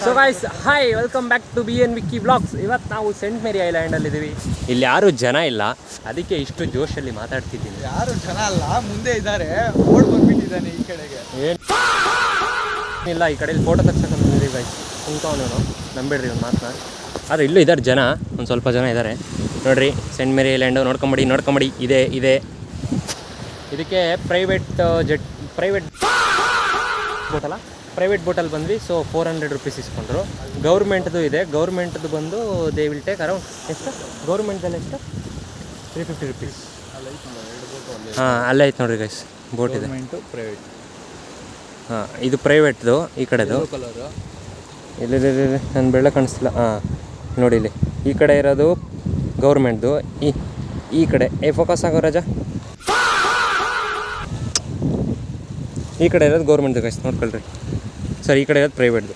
So guys hi welcome back to B N Vicky blogs. ಇವತ್ತು ನಾವು scent ಮೇರಿ ಐಲ್ಯಾಂಡಲ್ಲಿದ್ದೀವಿ. ಇಲ್ಲಿ ಯಾರೂ ಜನ ಇಲ್ಲ, ಅದಕ್ಕೆ ಇಷ್ಟು ಜೋಶಲ್ಲಿ ಮಾತಾಡ್ತಿದ್ದೀನಿ. ಯಾರು ಜನ ಅಲ್ಲ, ಮುಂದೆ ಇದ್ದಾರೆ, ಓಡ್ ಬಂದ್ಬಿಟ್ಟಿದ್ದಾನೆ ಈ ಕಡೆಗೆ. ಏನಿಲ್ಲ, ಈ ಕಡೆಯಲ್ಲಿ ಫೋಟೋ ತಗ್ಸಕ್ಕೆ ಗೈಸ್ ಕುಂತ್ಕೊಂಡು ನಂಬಿಡ್ರಿ ಒಂದು ಮಾತನ್ನ. ಆದರೆ ಇಲ್ಲೂ ಇದ್ದಾರೆ ಜನ, ಒಂದು ಸ್ವಲ್ಪ ಜನ ಇದ್ದಾರೆ ನೋಡಿರಿ. ಸೆಂಟ್ ಮೇರಿ ಐಲ್ಯಾಂಡು ನೋಡ್ಕೊಂಬಿಡಿ ಇದೆ ಇದಕ್ಕೆ ಪ್ರೈವೇಟ್ ಬೋಟಲ್ಲಿ ಬಂದ್ವಿ. ಸೊ 400 ರುಪೀಸ್ ಇಸ್ಕೊಂಡ್ರು. ಗೌರ್ಮೆಂಟ್ದು ಇದೆ, ಗೌರ್ಮೆಂಟ್ದು ಬಂದು ದೇ ವಿಲ್ ಟೇಕ್ ಅರೌಂಡ್ ಎಷ್ಟು ಗೌರ್ಮೆಂಟ್ದಲ್ಲಿ ಎಷ್ಟು 350 ರುಪೀಸ್. ಹಾಂ ಅಲ್ಲೇ ಐತೆ ನೋಡಿರಿ ಗೈಸ್, ಬೋಟ್ ಇದೆ. ಪ್ರೈವೇಟ್. ಹಾಂ ಇದು ಪ್ರೈವೇಟ್ದು, ಈ ಕಡೆದು ಇಲ್ಲಿ ನನ್ನ ಬೆಳ್ಳ ಕಾಣಿಸ್ತಿಲ್ಲ. ಹಾಂ ನೋಡಿ ಇಲ್ಲಿ ಈ ಕಡೆ ಇರೋದು ಗೌರ್ಮೆಂಟ್ದು, ಈ ಕಡೆ ಫೋಕಸ್ ಆಗೋ ರಾಜ, ಈ ಕಡೆ ಇರೋದು ಗೌರ್ಮೆಂಟ್ದು ಗೈಸ್ ನೋಡ್ಕೊಳ್ರಿ. ಸರ್ ಈ ಕಡೆ ಇರೋದು ಪ್ರೈವೇಟ್ದು.